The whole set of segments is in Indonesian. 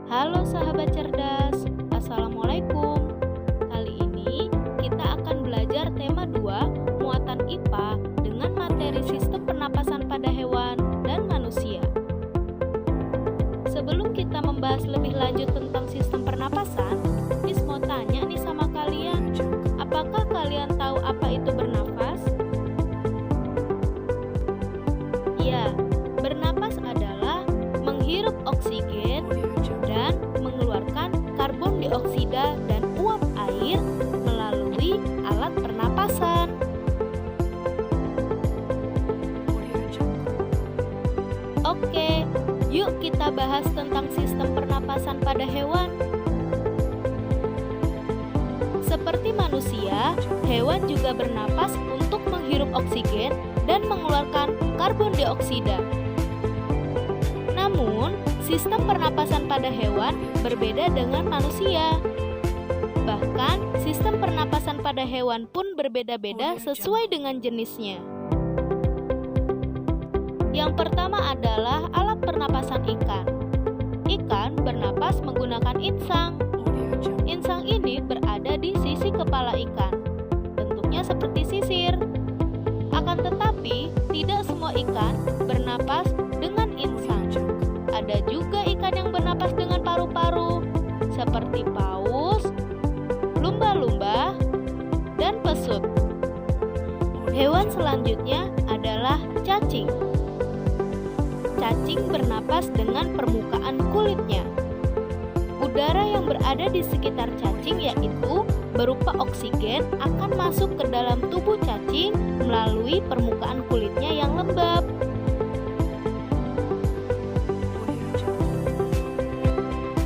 Halo sahabat cerdas, Assalamualaikum. Kali ini kita akan belajar tema 2 muatan IPA dengan materi sistem pernapasan pada hewan dan manusia. Sebelum kita membahas lebih lanjut tentang sistem pernapasan, Miss mau tanya nih sama kalian, apakah kalian tahu apa itu bernafas? Ya, bernapas adalah menghirup oksigen dan mengeluarkan karbon dioksida dan uap air melalui alat pernapasan. Oke, yuk kita bahas tentang sistem pernapasan pada hewan. Seperti manusia, hewan juga bernapas untuk menghirup oksigen dan mengeluarkan karbon dioksida. Namun, sistem pernapasan pada hewan berbeda dengan manusia. Bahkan, sistem pernapasan pada hewan pun berbeda-beda sesuai dengan jenisnya. Yang pertama adalah alat pernapasan ikan. Ikan bernapas menggunakan insang. Insang ini berada di sisi kepala ikan. Bentuknya seperti sisir. Akan tetapi, tidak semua ikan bernapas dengan insang. Ada juga ikan yang bernapas dengan paru-paru, seperti paus, lumba-lumba, dan pesut. Hewan selanjutnya adalah cacing. Cacing bernapas dengan permukaan kulitnya. Udara yang berada di sekitar cacing yaitu berupa oksigen akan masuk ke dalam tubuh cacing melalui permukaan kulitnya yang lembab.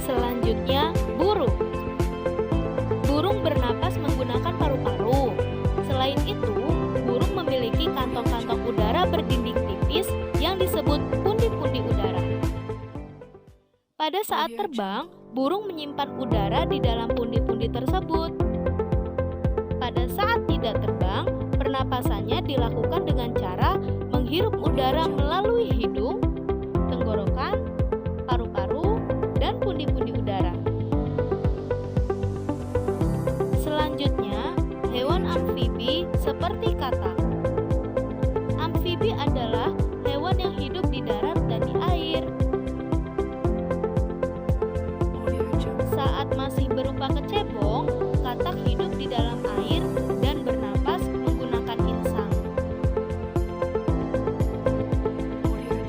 Selanjutnya, burung. Burung bernapas menggunakan paru-paru. Selain itu, burung memiliki kantong-kantong udara berdinding tipis yang disebut pundi-pundi udara. Pada saat terbang, burung menyimpan udara di dalam pundi-pundi tersebut. Pada saat tidak terbang, pernapasannya dilakukan dengan cara menghirup udara melalui hidung, tenggorokan, paru-paru, dan pundi-pundi udara. Selanjutnya, hewan amfibi seperti katak. Amfibi adalah hewan yang hidup di darat dan di air. Saat masih berupa kecebong, katak hidup di dalam air dan bernapas menggunakan insang.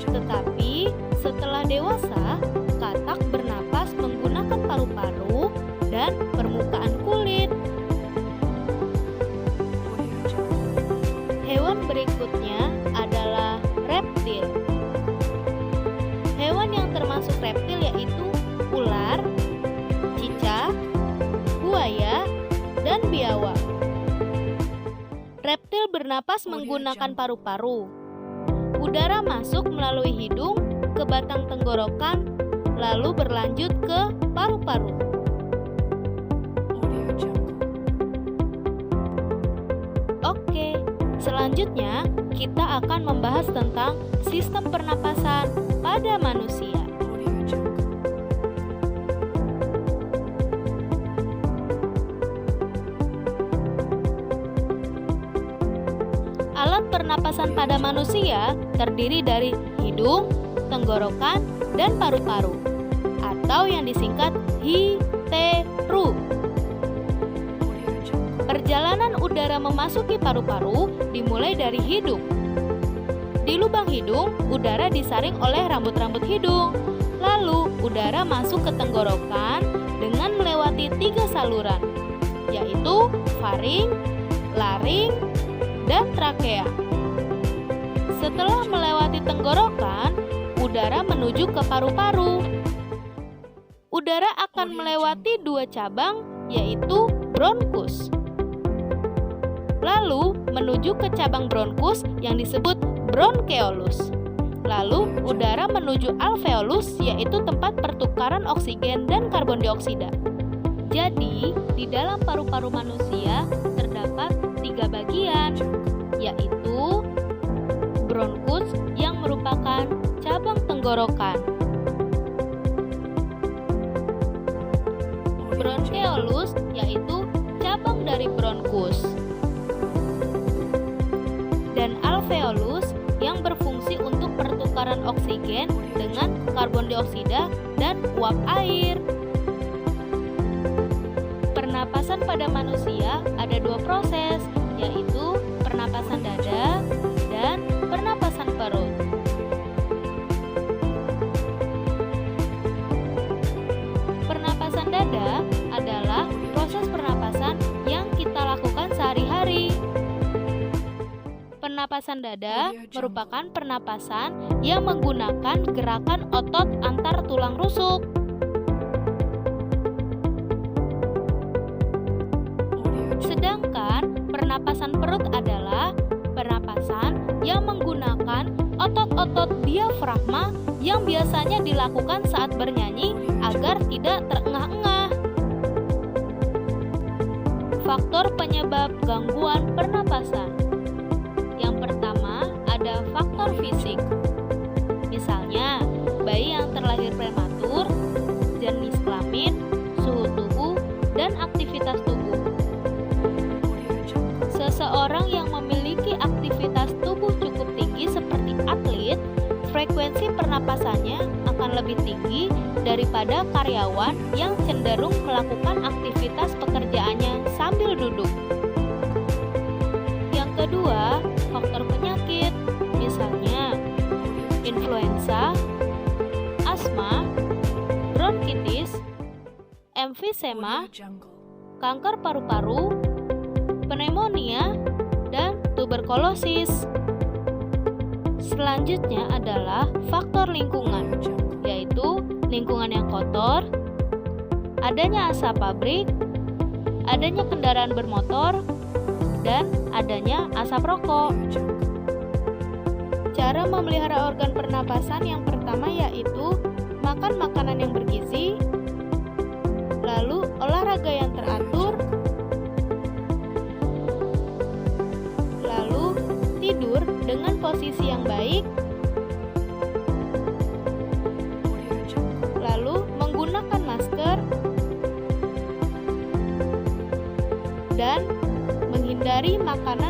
Tetapi setelah dewasa, katak bernapas menggunakan paru-paru dan permukaan kulit. Hewan berikutnya adalah reptil. Hewan yang termasuk reptil yaitu ular, cicak, buaya, dan biawak. Reptil bernapas menggunakan paru-paru. Udara masuk melalui hidung ke batang tenggorokan, lalu berlanjut ke paru-paru. Oke, selanjutnya kita akan membahas tentang sistem pernapasan pada manusia. Alat pernapasan pada manusia terdiri dari hidung, tenggorokan, dan paru-paru, atau yang disingkat HI-TE-RU. Perjalanan udara memasuki paru-paru dimulai dari hidung. Di lubang hidung, udara disaring oleh rambut-rambut hidung. Lalu, udara masuk ke tenggorokan dengan melewati 3 saluran, yaitu faring, laring, dan trakea. Setelah melewati tenggorokan, udara menuju ke paru-paru. Udara akan melewati 2 cabang, yaitu bronkus. Lalu menuju ke cabang bronkus yang disebut bronkeolus. Lalu udara menuju alveolus, yaitu tempat pertukaran oksigen dan karbon dioksida. Jadi, di dalam paru-paru manusia terdapat 3 bagian, yaitu bronkus yang merupakan cabang tenggorokan, oksigen dengan karbon dioksida dan uap air. Pernapasan pada manusia ada dua proses, yaitu pernapasan dada dan pernapasan perut. Pernapasan dada adalah proses pernapasan yang kita lakukan sehari-hari. Pernapasan dada merupakan pernapasan yang menggunakan gerakan otot antar tulang rusuk. Sedangkan pernapasan perut adalah pernapasan yang menggunakan otot-otot diafragma yang biasanya dilakukan saat bernyanyi agar tidak terengah-engah. Faktor penyebab gangguan pernapasan. Yang pertama ada faktor fisik. Misalnya, bayi yang terlahir prematur, jenis kelamin, suhu tubuh, dan aktivitas tubuh. Seseorang yang memiliki aktivitas tubuh cukup tinggi seperti atlet, frekuensi pernapasannya akan lebih tinggi daripada karyawan yang cenderung melakukan aktivitas pekerjaannya sambil duduk. Yang kedua, faktor penyakit, misalnya influenza, asma, bronkitis, emfisema, kanker paru-paru, pneumonia, dan tuberkulosis. Selanjutnya adalah faktor lingkungan, yaitu lingkungan yang kotor, adanya asap pabrik, adanya kendaraan bermotor, dan adanya asap rokok. Cara memelihara organ pernapasan yang pertama yaitu makan makanan yang bergizi, lalu olahraga yang teratur, lalu tidur dengan posisi yang baik, lalu menggunakan masker, dan menghindari makanan